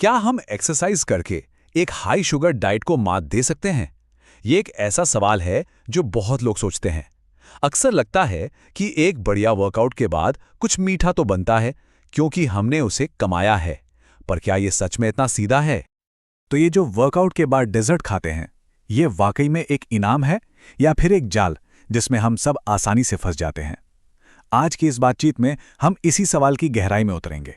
क्या हम एक्सरसाइज करके एक हाई शुगर डाइट को मात दे सकते हैं? ये एक ऐसा सवाल है जो बहुत लोग सोचते हैं। अक्सर लगता है कि एक बढ़िया वर्कआउट के बाद कुछ मीठा तो बनता है क्योंकि हमने उसे कमाया है। पर क्या ये सच में इतना सीधा है? तो ये जो वर्कआउट के बाद डेजर्ट खाते हैं, ये वाकई में एक इनाम है या फिर एक जाल जिसमें हम सब आसानी से फंस जाते हैं? आज की इस बातचीत में हम इसी सवाल की गहराई में उतरेंगे।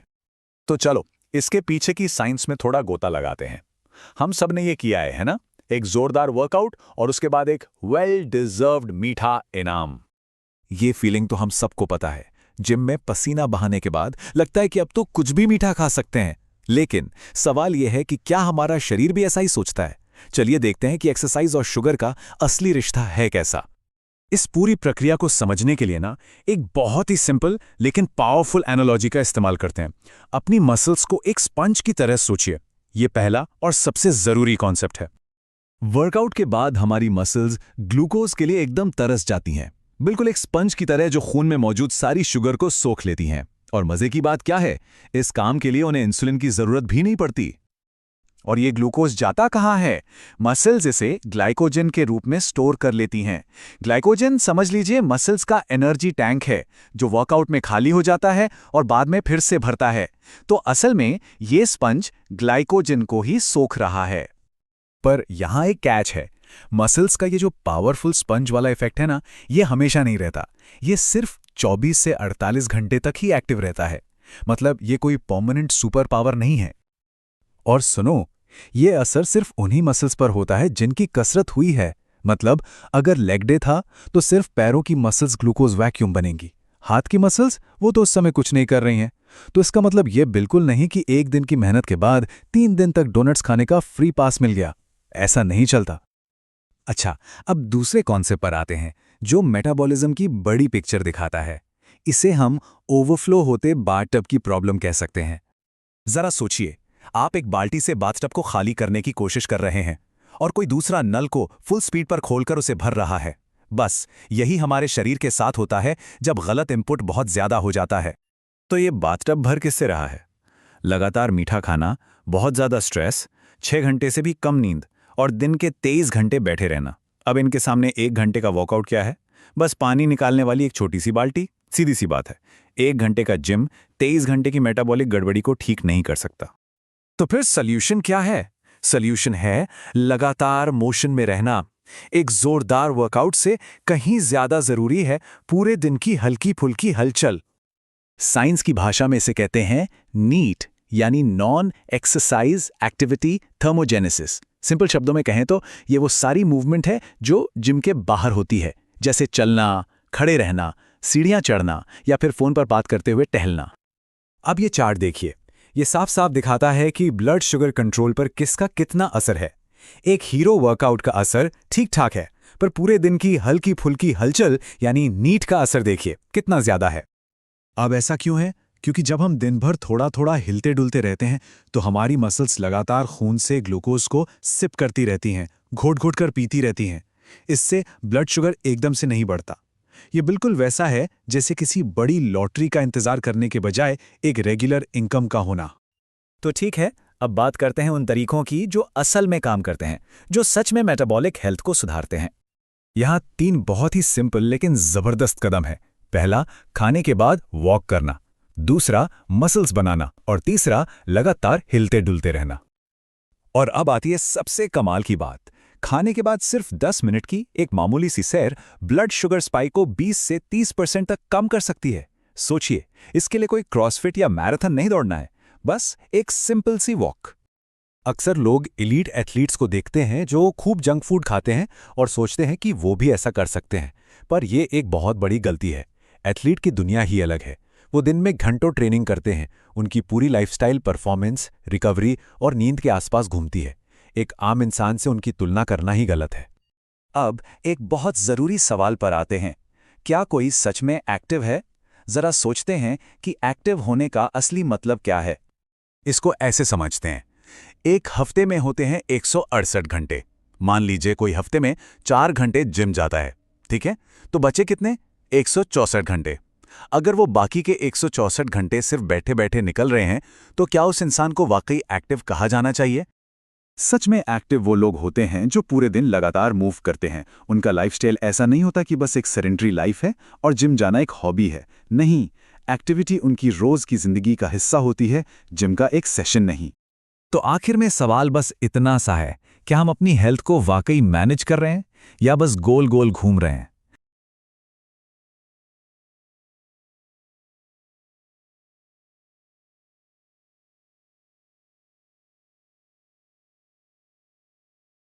तो चलो इसके पीछे की साइंस में थोड़ा गोता लगाते हैं। हम सब ने ये किया है ना? एक जोरदार वर्कआउट और उसके बाद एक वेल डिजर्व्ड मीठा इनाम। ये फीलिंग तो हम सबको पता है। जिम में पसीना बहाने के बाद लगता है कि अब तो कुछ भी मीठा खा सकते हैं। लेकिन सवाल यह है कि क्या हमारा शरीर भी ऐसा ही सोचता है? चलिए देखते हैं कि एक्सरसाइज और शुगर का असली रिश्ता है कैसा। इस पूरी प्रक्रिया को समझने के लिए ना एक बहुत ही सिंपल लेकिन पावरफुल एनालॉजी का इस्तेमाल करते हैं। अपनी मसल्स को एक स्पंज की तरह सोचिए। ये पहला और सबसे जरूरी कॉन्सेप्ट है। वर्कआउट के बाद हमारी मसल्स ग्लूकोज के लिए एकदम तरस जाती हैं, बिल्कुल एक स्पंज की तरह जो खून में मौजूद सारी शुगर को सोख लेती हैं। और मजे की बात क्या है, इस काम के लिए उन्हें इंसुलिन की जरूरत भी नहीं पड़ती। और ये ग्लूकोज जाता कहाँ है? मसल्स इसे ग्लाइकोजन के रूप में स्टोर कर लेती हैं। ग्लाइकोजन समझ लीजिए मसल्स का एनर्जी टैंक है जो वर्कआउट में खाली हो जाता है और बाद में फिर से भरता है। तो असल में ये स्पंज ग्लाइकोजन को ही सोख रहा है। पर यहां एक कैच है। मसल्स का ये जो पावरफुल स्पंज वाला इफेक्ट है ना, ये हमेशा नहीं रहता। ये सिर्फ 24 से 48 घंटे तक ही एक्टिव रहता है। मतलब ये कोई परमानेंट सुपर पावर नहीं है। और सुनो, ये असर सिर्फ उन्हीं मसल्स पर होता है जिनकी कसरत हुई है। मतलब अगर लेग डे था तो सिर्फ पैरों की मसल्स ग्लूकोज वैक्यूम बनेंगी। हाथ की मसल्स वो तो उस समय कुछ नहीं कर रही हैं। तो इसका मतलब ये बिल्कुल नहीं कि एक दिन की मेहनत के बाद 3 दिन तक डोनट्स खाने का फ्री पास मिल गया। ऐसा नहीं चलता। अच्छा, अब दूसरे कॉन्सेप्ट पर आते हैं जो मेटाबॉलिज्म की बड़ी पिक्चर दिखाता है। इसे हम ओवरफ्लो होते बाथटब की प्रॉब्लम कह सकते हैं। जरा सोचिए, आप एक बाल्टी से बाथटब को खाली करने की कोशिश कर रहे हैं और कोई दूसरा नल को फुल स्पीड पर खोलकर उसे भर रहा है। बस यही हमारे शरीर के साथ होता है जब गलत इनपुट बहुत ज्यादा हो जाता है। तो ये बाथटब भर किससे रहा है? लगातार मीठा खाना, बहुत ज्यादा स्ट्रेस, 6 घंटे से भी कम नींद और दिन के 23 घंटे बैठे रहना। अब इनके सामने 1 घंटे का वर्कआउट क्या है? बस पानी निकालने वाली एक छोटी सी बाल्टी। सीधी सी बात है, 1 घंटे का जिम 23 घंटे की मेटाबॉलिक गड़बड़ी को ठीक नहीं कर सकता। तो फिर सॉल्यूशन क्या है? सॉल्यूशन है लगातार मोशन में रहना। एक जोरदार वर्कआउट से कहीं ज्यादा जरूरी है पूरे दिन की हल्की फुल्की हलचल। साइंस की भाषा में इसे कहते हैं नीट, यानी non exercise activity thermogenesis. Simple शब्दों में कहें तो ये वो सारी मूवमेंट है जो जिम के बाहर होती है, जैसे चलना, खड़े रहना, सीढ़ियां चढ़ना या फिर फोन पर बात करते हुए टहलना। अब ये चार्ट देखिए, ये साफ साफ दिखाता है कि ब्लड शुगर कंट्रोल पर किसका कितना असर है। एक हीरो वर्कआउट का असर ठीक ठाक है, पर पूरे दिन की हल्की फुल्की हलचल यानी नीट का असर देखिए कितना ज्यादा है। अब ऐसा क्यों है? क्योंकि जब हम दिन भर थोड़ा थोड़ा हिलते डुलते रहते हैं तो हमारी मसल्स लगातार खून से ग्लूकोज को सिप करती रहती हैं, घोट घोट कर पीती रहती हैं। इससे ब्लड शुगर एकदम से नहीं बढ़ता। ये बिल्कुल वैसा है जैसे किसी बड़ी लॉटरी का इंतजार करने के बजाय एक रेगुलर इनकम का होना। तो ठीक है, अब बात करते हैं उन तरीकों की जो असल में काम करते हैं, जो सच में मेटाबॉलिक हेल्थ को सुधारते हैं। यहाँ 3 बहुत ही सिंपल लेकिन जबरदस्त कदम है। पहला, खाने के बाद वॉक करना। दूसरा, मसल्स बनाना। और तीसरा, लगातार हिलते डुलते रहना। और अब आती है सबसे कमाल की बात। खाने के बाद सिर्फ 10 मिनट की एक मामूली सी सैर ब्लड शुगर स्पाइक को 20 से 30% तक कम कर सकती है। सोचिए, इसके लिए कोई क्रॉसफिट या मैराथन नहीं दौड़ना है, बस एक सिंपल सी वॉक। अक्सर लोग एलीट एथलीट्स को देखते हैं जो खूब जंक फूड खाते हैं और सोचते हैं कि वो भी ऐसा कर सकते हैं, पर यह एक बहुत बड़ी गलती है। एथलीट की दुनिया ही अलग है। वो दिन में घंटों ट्रेनिंग करते हैं। उनकी पूरी लाइफस्टाइल परफॉर्मेंस, रिकवरी और नींद के आसपास घूमती है। एक आम इंसान से उनकी तुलना करना ही गलत है। अब एक बहुत जरूरी सवाल पर आते हैं, क्या कोई सच में एक्टिव है? जरा सोचते हैं कि एक्टिव होने का असली मतलब क्या है। इसको ऐसे समझते हैं, एक हफ्ते में होते हैं 168 घंटे। मान लीजिए कोई हफ्ते में 4 घंटे जिम जाता है, ठीक है? तो बचे कितने? 164 घंटे। अगर वो बाकी के 164 घंटे सिर्फ बैठे-बैठे निकल रहे हैं, तो क्या उस इंसान को वाकई एक्टिव कहा जाना चाहिए? सच में एक्टिव वो लोग होते हैं जो पूरे दिन लगातार मूव करते हैं। उनका लाइफस्टाइल ऐसा नहीं होता कि बस एक सेडेंटरी लाइफ है और जिम जाना एक हॉबी है। नहीं, एक्टिविटी उनकी रोज की जिंदगी का हिस्सा होती है, जिम का एक सेशन नहीं। तो आखिर में सवाल बस इतना सा है, क्या हम अपनी हेल्थ को वाकई मैनेज कर रहे हैं या बस गोल गोल घूम रहे हैं?